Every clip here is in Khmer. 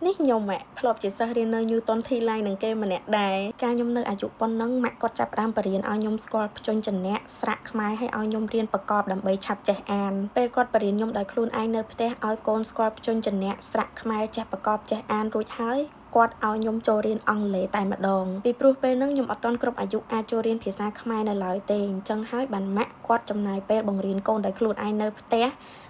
នេះខ្ញុំធ្លាប់ជាសិស្សរៀននៅ Newton T Line នឹងគេម្នាក់ដែរកាលខ្ញុំនៅអាយុប៉ុណ្ណឹងម៉ាក់គាត់ចាប់ផ្ដើមបរៀនឲ្យខ្ញុំស្គាល់ព្យញ្ជនៈស្រៈខ្មែរហើយឲ្យខ្ញុំរៀនប្រកបដើម្បីឆាប់ចេះអានពេលគាត់បរៀនខ្ញុំដោយខ្លួនឯងនៅផ្ទះឲ្យកូនស្គាល់ព្យញ្ជនៈស្រៈខ្មែរចេះប្រកបចេះអានរួចហើយគាត់ឲ្យខ្ញុំចូលរៀនអង់គ្លេសតែម្ដងពីព្រោះពេលហ្នឹងខ្ញុំអត់ទាន់គ្រប់អាយុអាចចូលរៀនភាសាខ្មែរនៅឡើយទេអញ្ចឹងហើយបានម៉ាក់គាត់ចំណាយពេលបង្រៀនកូនដោយខ្លួនឯងនៅផ្ទះ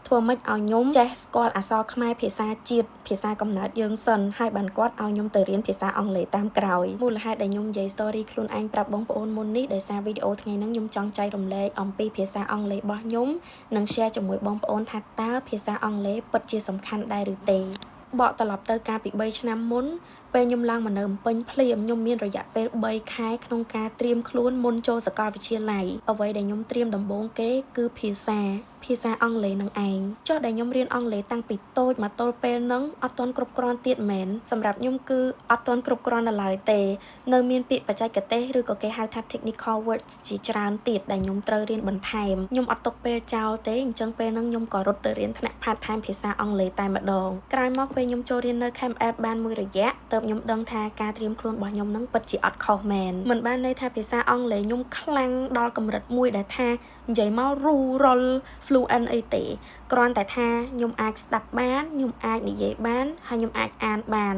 ធ្វើម៉េចឲ្យខ្ញុំចេះស្គាល់អក្សរខ្មែរភាសាជាតិភាសាកំណើតយើងសិនហើយបានគាត់ឲ្យខ្ញុំទៅរៀនភាសាអង់គ្លេសតាមក្រោយមូលហេតុដែលខ្ញុំនិយាយ story ខ្លួនឯងប្រាប់បងប្អូនមុននេះដោយសារវីដេអូថ្ងៃហ្នឹងខ្ញុំចង់ចែករំលែកអំពីភាសាអង់គ្លេសរបស់ខ្ញុំនិង share ជាមួយបងប្អូនថាតើភាសាអង់គ្លេសពិតជាសំខាន់ដែរឬទេបកត្រឡប់ទៅកាលពី3ឆ្នាំមុនពេលខ្ញុំឡើងមកនៅភ្នំពេញភ្លាមខ្ញុំមានរយៈពេល3ខែក្នុងការត្រៀមខ្លួនមុនចូលសាកលវិទ្យាល័យអ្វីដែលខ្ញុំត្រៀមដំបូងគេគឺភាសាអង់គ្លេសនឹងឯងចុះដែលខ្ញុំរៀនអង់គ្លេសតាំងពីតូចមកទល់ពេលហ្នឹងអត់ទាន់គ្រប់គ្រាន់ទៀតមែនសម្រាប់ខ្ញុំគឺអត់ទាន់គ្រប់គ្រាន់នៅឡើយទេនៅមានពាក្យបច្ចេកទេសឬក៏គេហៅថា technical words ជាច្រើនទៀតដែលខ្ញុំត្រូវរៀនបន្ថែមខ្ញុំអត់ទុកពេលចោលទេអញ្ចឹងពេលហ្នឹងខ្ញុំក៏រត់ទៅរៀនថ្នាក់ part time ភាសាអង់គ្លេសតែម្ដងក្រោយមកពេលខ្ញុំចូលរៀននៅ Camp App បានមួយរយៈទើបខ្ញុំដឹងថាការត្រៀមខ្លួនរបស់ខ្ញុំហ្នឹងពិតជាអត់ខុសមែនមិនបានន័យថាភាសាអង់គ្លេសខ្ញុំខ្លាំងដល់កម្រិតមួយដែលថានិយាយមករូរល fluent អីទេគ្រាន់តែថាខ្ញុំអាចស្ដាប់បានខ្ញុំអាចនិយាយបានហើយខ្ញុំអាចអានបាន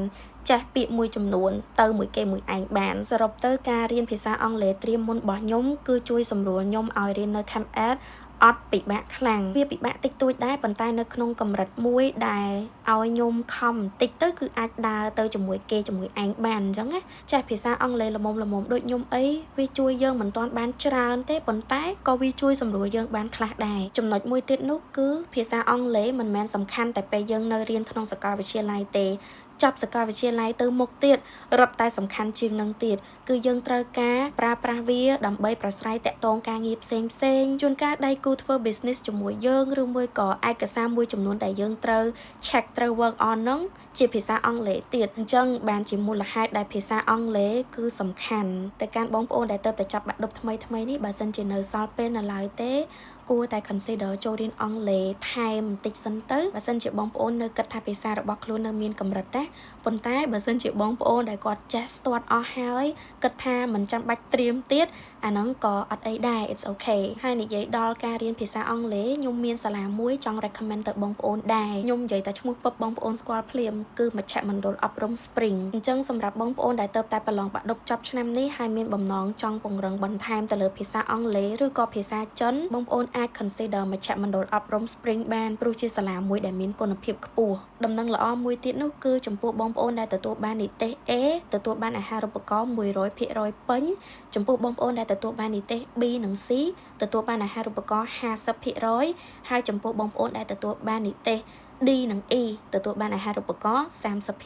ចេះពាក្យមួយចំនួនទៅមួយគេមួយឯងបានសរុបទៅការរៀនភាសាអង់គ្លេសត្រៀមមុនរបស់ខ្ញុំគឺជួយសម្រួលខ្ញុំឲ្យរៀននៅ Camp App អត់ពិបាកខ្លាំងវាពិបាកតិចតួចដែរប៉ុន្តែនៅក្នុងកម្រិតមួយដែលឲ្យខ្ញុំខំតិចទៅគឺអាចដើរទៅជាមួយគេជាមួយឯងបានអញ្ចឹងណាចេះភាសាអង់គ្លេសល្មមដូចខ្ញុំអីវាជួយយើងមិនទាន់បានច្រើនទេប៉ុន្តែក៏វាជួយសម្រួលយើងបានខ្លះដែរចំណុចមួយទៀតនោះគឺភាសាអង់គ្លេសមិនមែនសំខាន់តែពេលយើងនៅរៀនក្នុងសាកលវិទ្យាល័យទេចប់សាកលវិទ្យាល័យទៅមុខទៀតរត់តែសំខាន់ជាងនឹងទៀតគឺយើងត្រូវការប្រើប្រាស់វាដើម្បីប្រស្រ័យតាក់ទងការងារផ្សេងជួនកាលដៃគូធ្វើ business ជាមួយយើងឬមួយក៏ឯកសារមួយចំនួនដែលយើងត្រូវ check ត្រូវ work on ហ្នឹងជាភាសាអង់គ្លេសទៀតអញ្ចឹងបានជាមូលហេតុដែលភាសាអង់គ្លេសគឺសំខាន់តែការបងប្អូនដែលទៅតែចាប់បាក់ឌុបថ្មីនេះបើសិនជានៅសល់ពេលនៅឡើយទេគួរតែ consider ចូលរៀនអង់គ្លេសថែមបន្តិចសិនទៅបើសិនជាបងប្អូននៅគិតថាភាសារបស់ខ្លួននៅមានកម្រិតណាប៉ុន្តែបើសិនជាបងប្អូនដែលគាត់ចេះស្ទាត់អស់ហើយគិតថាមិនចាំបាច់ត្រៀមទៀតអាហ្នឹងក៏អត់អីដែរ it's okay ហើយនិយាយដល់ការរៀនភាសាអង់គ្លេសខ្ញុំមានសាលាមួយចង់ recommend ទៅបងប្អូនដែរខ្ញុំនិយាយតែឈ្មោះពឹបបងប្អូនស្គាល់ភ្លាមគឺមជ្ឈមណ្ឌលអប់រំ Spring អញ្ចឹងសម្រាប់បងប្អូនដែលទៅតែប្រឡងបាក់ឌុបចប់ឆ្នាំនេះហើយមានបំណងចង់ពង្រឹងបន្ថែមទៅលើភាសាអង់គ្លេសឬក៏ភាសាចិនបងប្អូនអាច consider មជ្ឈមណ្ឌលអប់រំ Spring បានព្រោះជាសាលាមួយដែលមានគុណភាពខ្ពស់ដំណឹងល្អមួយទៀតនោះគឺចំពោះបងប្អូនដែលទទួលបាននិទ្ទេស A ទទួលបានអាហារូបករណ៍ 100% ពេញចំពោះបងប្អូនដែលទទួលបាននិទ្ទេស B និង C ទទួលបានអាហារូបករណ៍ 50% ហើយចំពោះបងប្អូនដែលទទួលបាននិទ្ទេស D និង E ទទួលបានអាហារូបករណ៍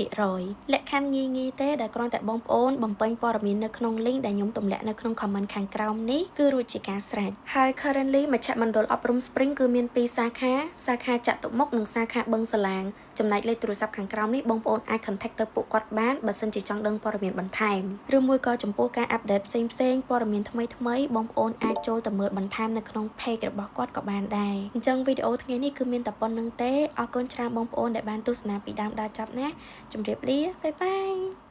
30% លក្ខខណ្ឌងាយទេដែលគ្រាន់តែបងប្អូនបំពេញព័ត៌មាននៅក្នុង link ដែលខ្ញុំទម្លាក់នៅក្នុង comment ខាងក្រោមនេះគឺរួចជាការស្រេចហើយ currently មជ្ឈមណ្ឌលអប់រំ Spring គឺមាន2សាខាចតុមុខនិងសាខាបឹងសាឡាងចំណែកលេខទូរស័ព្ទខាងក្រោមនេះបងប្អូនអាច contact ទៅពួកគាត់បានបើសិនជាចង់ដឹងព័ត៌មានបន្ថែមឬមួយក៏ចំពោះការ update ផ្សេងព័ត៌មានថ្មីបងប្អូនអាចចូលទៅមើលបន្ថែមនៅក្នុង page របស់គាត់ក៏បានដែរអញ្ចឹងវីដេអូថ្ងៃនេះគឺមានតែប៉ុណ្្នឹងទេអរគុណច្រើនបងប្អូនដែលបានទស្សនាពីដើមដល់ចប់ណាជម្រាបលាបាយបាយ